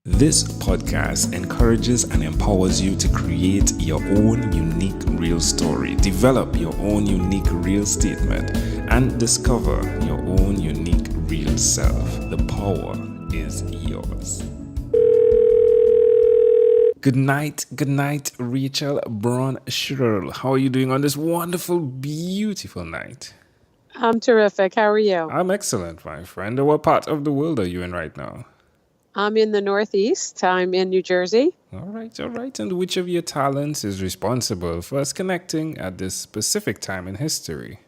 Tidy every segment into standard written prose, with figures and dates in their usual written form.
This podcast encourages and empowers you to create your own unique real story, develop your own unique real statement, and discover your own unique real self. The power is yours. Good night, Rachel Braun Scherl. How are you doing on this wonderful, beautiful night? I'm terrific. How are you? I'm excellent, my friend. What part of the world are you in right now? I'm in the Northeast. I'm in New Jersey. All right. And which of your talents is responsible for us connecting at this specific time in history?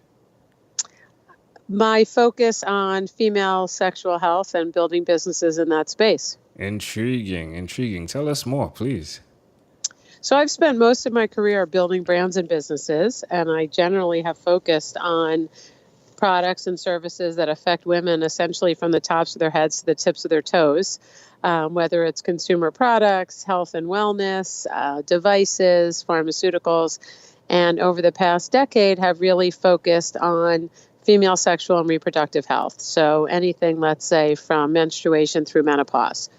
My focus on female sexual health and building businesses in that space. Intriguing. Tell us more, please. So I've spent most of my career building brands and businesses, and I generally have focused on products and services that affect women essentially from the tops of their heads to the tips of their toes, whether it's consumer products, health and wellness, devices, pharmaceuticals, and over the past decade have really focused on female sexual and reproductive health. So anything, let's say, from menstruation through menopause.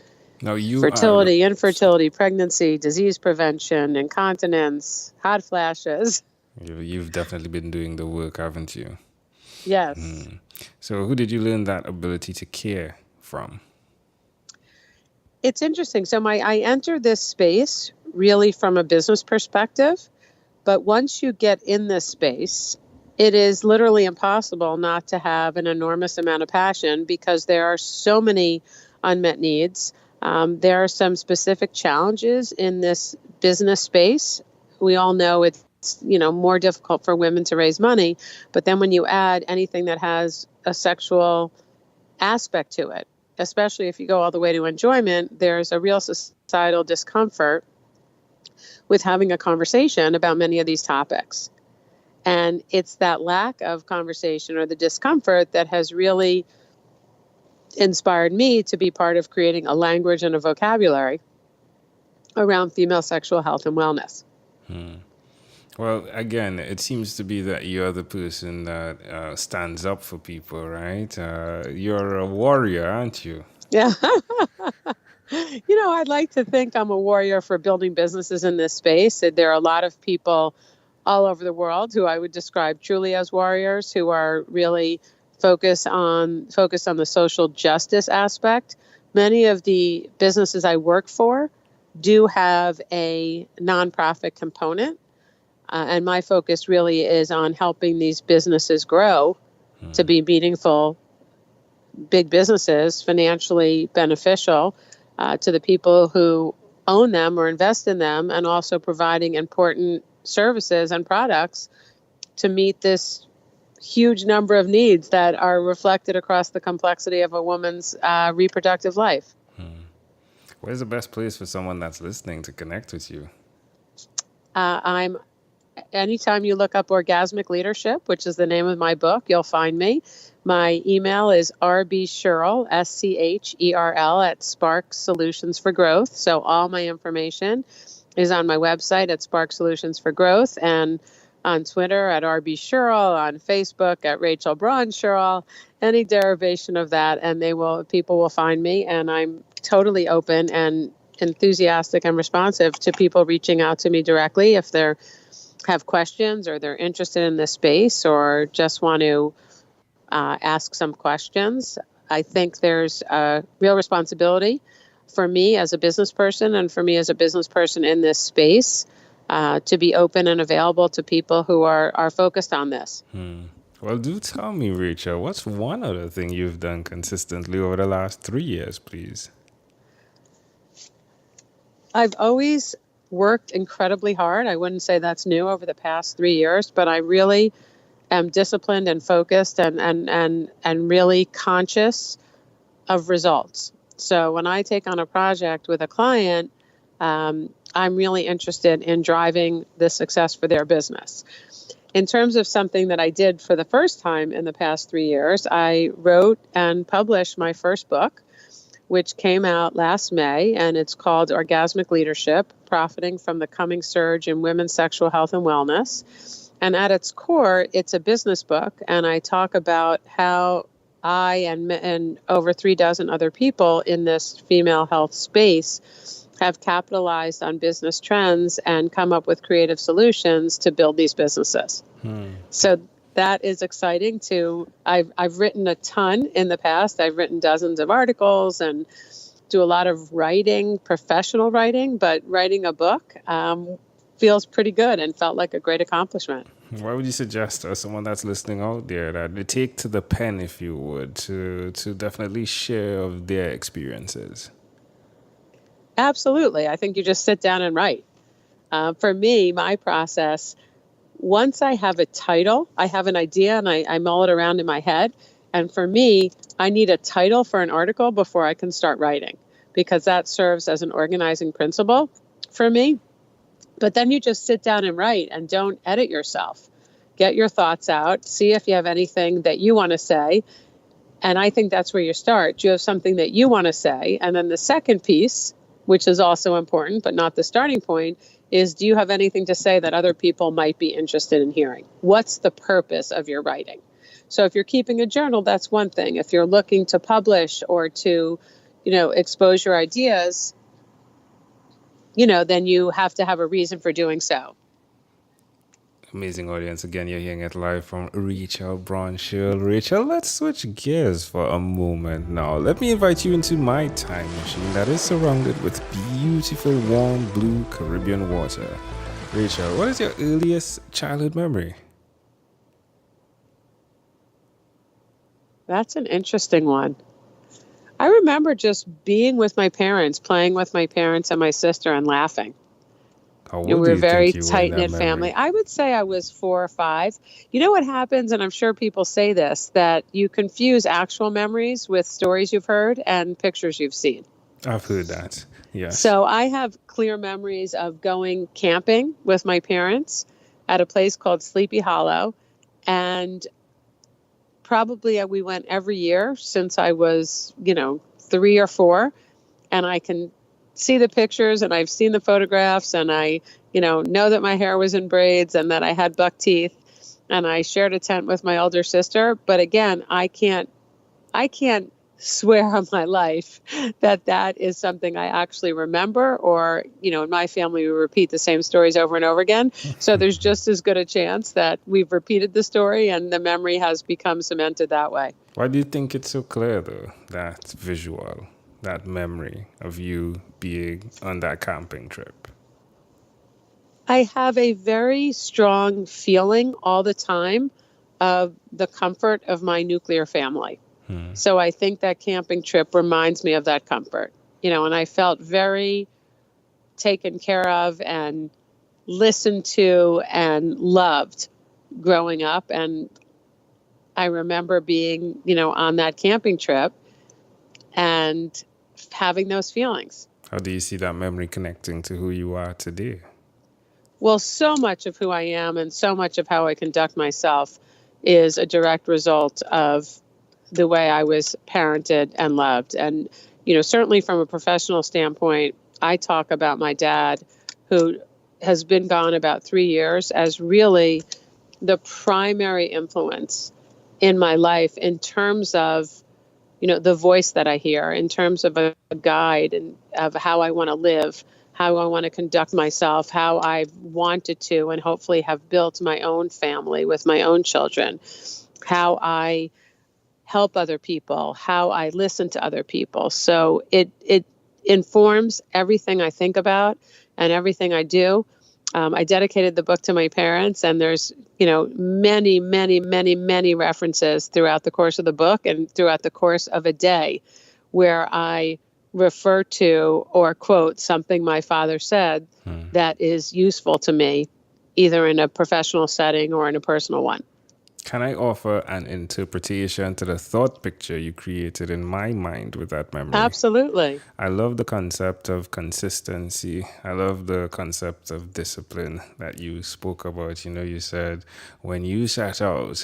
Now fertility, infertility, pregnancy, disease prevention, incontinence, hot flashes. You've definitely been doing the work, haven't you? Yes. So who did you learn that ability to care from? It's interesting. So I entered this space really from a business perspective, but once you get in this space, it is literally impossible not to have an enormous amount of passion because there are so many unmet needs. There are some specific challenges in this business space. We all know it's more difficult for women to raise money. But then when you add anything that has a sexual aspect to it, especially if you go all the way to enjoyment, there's a real societal discomfort with having a conversation about many of these topics. And it's that lack of conversation or the discomfort that has really inspired me to be part of creating a language and a vocabulary around female sexual health and wellness. Well, again, it seems to be that you're the person that stands up for people, right? You're a warrior, aren't you? Yeah. I'd like to think I'm a warrior for building businesses in this space. There are a lot of people all over the world who I would describe truly as warriors who are really focused on the social justice aspect. Many of the businesses I work for do have a nonprofit component. And my focus really is on helping these businesses grow to be meaningful, big businesses, financially beneficial to the people who own them or invest in them, and also providing important services and products to meet this huge number of needs that are reflected across the complexity of a woman's reproductive life. Where's the best place for someone that's listening to connect with you? Anytime you look up Orgasmic Leadership, which is the name of my book, you'll find me. My email is rbscherl, SCHERL, at Spark Solutions for Growth. So all my information is on my website at Spark Solutions for Growth, and on Twitter at rbscherl, on Facebook at Rachel Braun Scherl, any derivation of that, and people will find me. And I'm totally open and enthusiastic and responsive to people reaching out to me directly if they're have questions or they're interested in this space or just want to ask some questions. I think there's a real responsibility for me as a business person and for me as a business person in this space to be open and available to people who are focused on this. Well, do tell me, Rachel, what's one other thing you've done consistently over the last 3 years, please? I've always worked incredibly hard. I wouldn't say that's new over the past 3 years, but I really am disciplined and focused and really conscious of results. So when I take on a project with a client, I'm really interested in driving the success for their business. In terms of something that I did for the first time in the past 3 years, I wrote and published my first book, which came out last May, and it's called Orgasmic Leadership, Profiting from the Coming Surge in Women's Sexual Health and Wellness. And at its core, it's a business book, and I talk about how I and over 3 dozen other people in this female health space have capitalized on business trends and come up with creative solutions to build these businesses. So that is exciting too. I've written a ton in the past. I've written dozens of articles and do a lot of writing, professional writing, but writing a book feels pretty good and felt like a great accomplishment. What would you suggest to someone that's listening out there that they take to the pen, if you would, to definitely share of their experiences? Absolutely. I think you just sit down and write. For me, my process, once I have a title, I have an idea and I mull it around in my head. And for me, I need a title for an article before I can start writing, because that serves as an organizing principle for me. But then you just sit down and write and don't edit yourself. Get your thoughts out, see if you have anything that you want to say. And I think that's where you start. Do you have something that you want to say? And then the second piece, which is also important, but not the starting point, is do you have anything to say that other people might be interested in hearing? What's the purpose of your writing? So if you're keeping a journal, that's one thing. If you're looking to publish or to, expose your ideas, then you have to have a reason for doing so. Amazing audience. Again, you're hearing it live from Rachel Braun Scherl. Rachel, let's switch gears for a moment now. Let me invite you into my time machine that is surrounded with beautiful, warm, blue Caribbean water. Rachel, what is your earliest childhood memory? That's an interesting one. I remember just being with my parents, playing with my parents and my sister and laughing. How old We do were a you very think you were in that tight-knit memory? family. I would say I was 4 or 5. You know what happens, and I'm sure people say this, that you confuse actual memories with stories you've heard and pictures you've seen. I've heard that, yes. So I have clear memories of going camping with my parents at a place called Sleepy Hollow. And probably we went every year since I was, 3 or 4. And I can see the pictures and I've seen the photographs, and I, know that my hair was in braids and that I had buck teeth, and I shared a tent with my older sister. But again, I can't swear on my life that is something I actually remember, or, in my family, we repeat the same stories over and over again. So there's just as good a chance that we've repeated the story and the memory has become cemented that way. Why do you think it's so clear, though, that visual, that memory of you being on that camping trip? I have a very strong feeling all the time of the comfort of my nuclear family. So I think that camping trip reminds me of that comfort, and I felt very taken care of and listened to and loved growing up. And I remember being, on that camping trip and having those feelings. How do you see that memory connecting to who you are today? Well, so much of who I am and so much of how I conduct myself is a direct result of the way I was parented and loved. And, certainly from a professional standpoint, I talk about my dad, who has been gone about 3 years, as really the primary influence in my life in terms of, the voice that I hear, in terms of a guide and of how I want to live, how I want to conduct myself, how I've wanted to and hopefully have built my own family with my own children, how I help other people, how I listen to other people. So it informs everything I think about and everything I do. I dedicated the book to my parents, and there's, many, many, many, many references throughout the course of the book and throughout the course of a day where I refer to or quote something my father said that is useful to me, either in a professional setting or in a personal one. Can I offer an interpretation to the thought picture you created in my mind with that memory? Absolutely. I love the concept of consistency. I love the concept of discipline that you spoke about. You said when you set out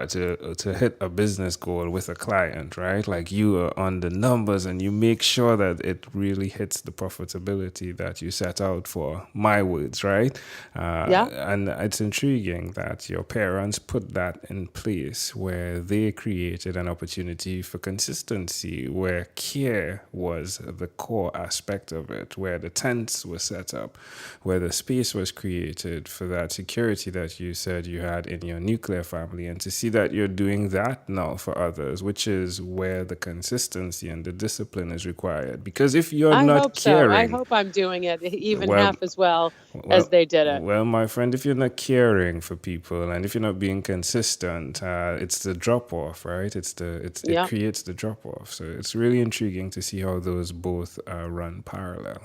to hit a business goal with a client, right? Like you are on the numbers and you make sure that it really hits the profitability that you set out for. My words, right? Yeah. And it's intriguing that your parents put that in place where they created an opportunity for consistency, where care was the core aspect of it, where the tents were set up, where the space was created for that security that you said you had in your nuclear family, and to see that you're doing that now for others, which is where the consistency and the discipline is required. Because if you're I not hope so. I caring, hope I'm doing it even well, half as well as well, they did it. well, my friend, if you're not caring for people and if you're not being consistent, it's the drop off, right? It Yeah. creates the drop off. So it's really intriguing to see how those both run parallel.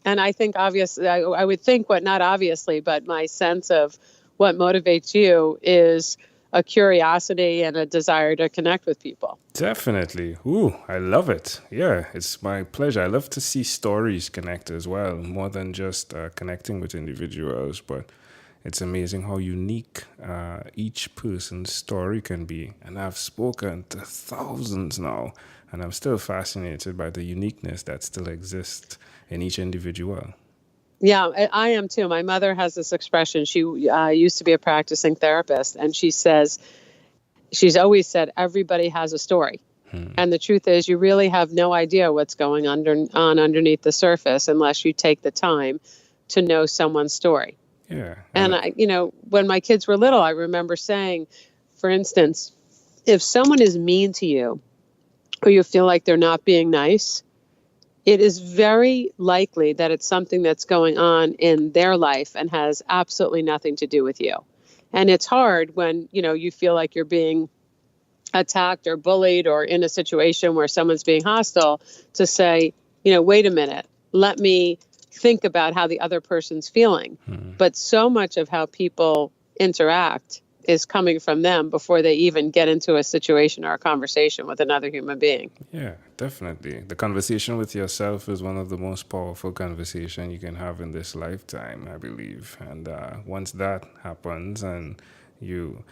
And I think obviously, I would think what not obviously, but my sense of what motivates you is a curiosity and a desire to connect with people. Definitely. Ooh, I love it. Yeah, it's my pleasure. I love to see stories connect as well, more than just connecting with individuals, but it's amazing how unique each person's story can be. And I've spoken to thousands now, and I'm still fascinated by the uniqueness that still exists in each individual. Yeah, I am too. My mother has this expression. She used to be a practicing therapist, and she's always said everybody has a story. And the truth is, you really have no idea what's going on underneath the surface unless you take the time to know someone's story. Yeah. And when my kids were little, I remember saying, for instance, if someone is mean to you or you feel like they're not being nice, it is very likely that it's something that's going on in their life and has absolutely nothing to do with you. And it's hard when, you feel like you're being attacked or bullied or in a situation where someone's being hostile to say, wait a minute, let me think about how the other person's feeling. But so much of how people interact is coming from them before they even get into a situation or a conversation with another human being. Yeah, definitely. The conversation with yourself is one of the most powerful conversations you can have in this lifetime, I believe. And once that happens and you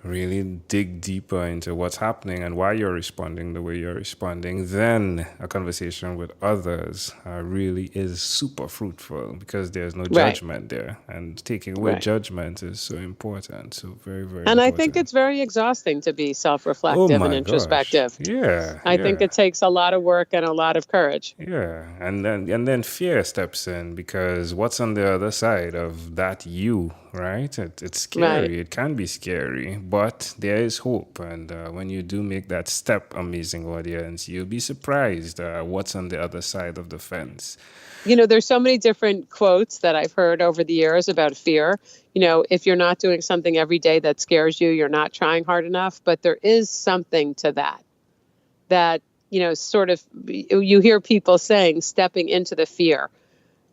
really dig deeper into what's happening and why you're responding the way you're responding, then a conversation with others really is super fruitful because there's no judgment there. And taking away judgment is so important. So very, very And important. I think it's very exhausting to be self-reflective and introspective. Gosh. Yeah. I think it takes a lot of work and a lot of courage. Yeah. And then fear steps in because what's on the other side of that you, right? It's scary. Right. It can be scary, but there is hope. And when you do make that step, amazing audience, you'll be surprised what's on the other side of the fence. There's so many different quotes that I've heard over the years about fear. If you're not doing something every day that scares you, you're not trying hard enough. But there is something to that, sort of, you hear people saying, stepping into the fear,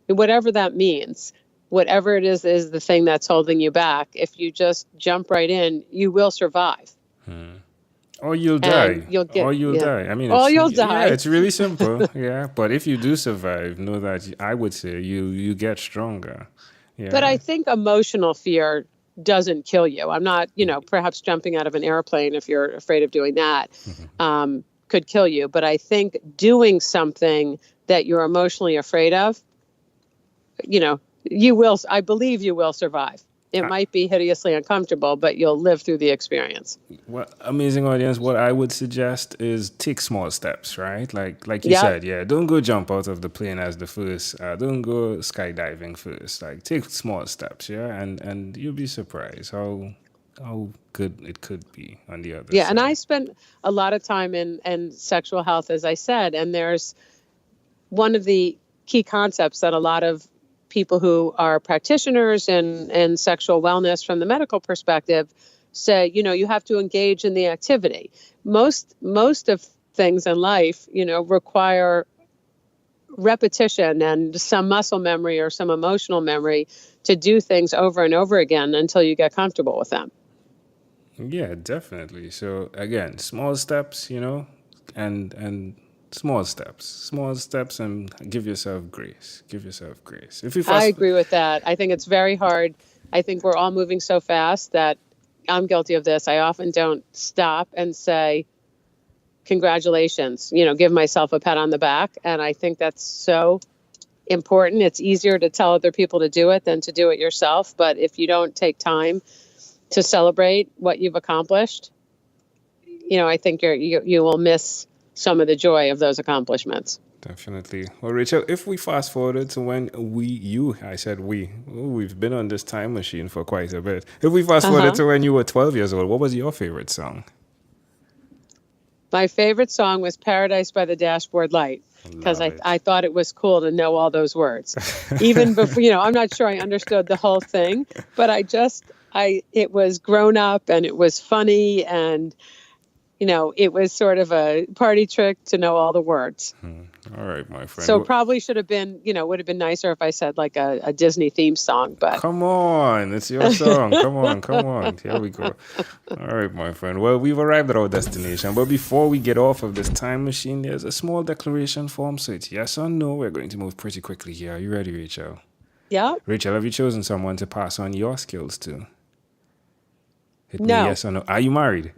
whatever that means. Whatever it is the thing that's holding you back. If you just jump right in, you will survive. Or you'll die. You'll die. I mean, you'll die. Yeah, it's really simple. Yeah, but if you do survive, know that I would say you get stronger. Yeah. But I think emotional fear doesn't kill you. I'm not, perhaps jumping out of an airplane if you're afraid of doing that could kill you. But I think doing something that you're emotionally afraid of, I believe you will survive. It might be hideously uncomfortable, but you'll live through the experience. Well, amazing audience, what I would suggest is take small steps, right? Like you said, don't go jump out of the plane as the first. Don't go skydiving first. Like take small steps, and you'll be surprised how good it could be on the other side. Yeah, and I spent a lot of time in sexual health, as I said, and there's one of the key concepts that a lot of people who are practitioners in sexual wellness from the medical perspective say, you have to engage in the activity. Most of things in life, require repetition and some muscle memory or some emotional memory to do things over and over again until you get comfortable with them. Yeah, definitely. So again, small steps, and small steps, and give yourself grace. I agree with that. I think it's very hard. I think we're all moving so fast that I'm guilty of this. I often don't stop and say, congratulations, give myself a pat on the back. And I think that's so important. It's easier to tell other people to do it than to do it yourself. But if you don't take time to celebrate what you've accomplished, I think you will miss some of the joy of those accomplishments. Definitely. Well, Rachel, if we fast forward to when I said we've been on this time machine for quite a bit. If we fast forward to when you were 12 years old, what was your favorite song? My favorite song was Paradise by the Dashboard Light, because I thought it was cool to know all those words. Even before, I'm not sure I understood the whole thing, but it was grown up and it was funny, and it was sort of a party trick to know all the words. All right, my friend. So probably should have been, would have been nicer if I said like a Disney theme song, but. Come on, it's your song. Come on. Here we go. All right, my friend. Well, we've arrived at our destination, but before we get off of this time machine, there's a small declaration form, so it's yes or no. We're going to move pretty quickly here. Are you ready, Rachel? Yeah. Rachel, have you chosen someone to pass on your skills to? Hit me No. yes or no. Are you married?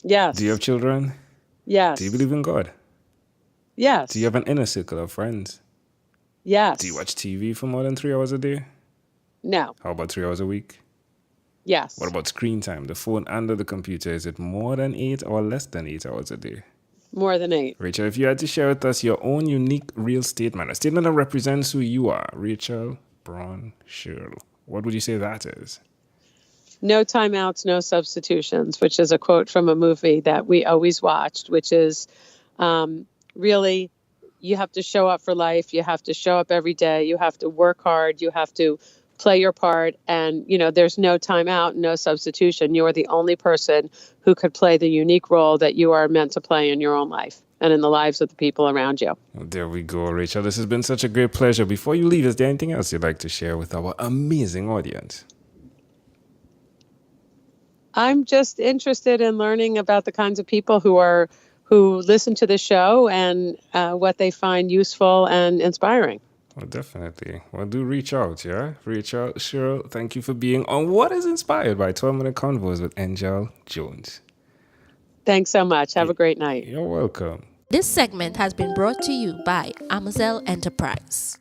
Yes. Do you have children? Yes. Do you believe in God? Yes. Do you have an inner circle of friends? Yes. Do you watch TV for more than 3 hours a day? No. How about 3 hours a week? Yes. What about screen time? The phone and the computer, is it more than 8 or less than 8 hours a day? More than 8. Rachel, if you had to share with us your own unique real statement, a statement that represents who you are, Rachel Braun Scherl, what would you say that is? No timeouts, no substitutions, which is a quote from a movie that we always watched, which is really, you have to show up for life. You have to show up every day. You have to work hard. You have to play your part. And, there's no timeout, no substitution. You're the only person who could play the unique role that you are meant to play in your own life and in the lives of the people around you. Well, there we go, Rachel. This has been such a great pleasure. Before you leave, is there anything else you'd like to share with our amazing audience? I'm just interested in learning about the kinds of people who listen to the show and what they find useful and inspiring. Well, definitely. Well, do reach out, yeah? Rachel Scherl, thank you for being on What is Inspired by 12-Minute Convos with Angel Jones. Thanks so much. Have a great night. You're welcome. This segment has been brought to you by Amazel Enterprise.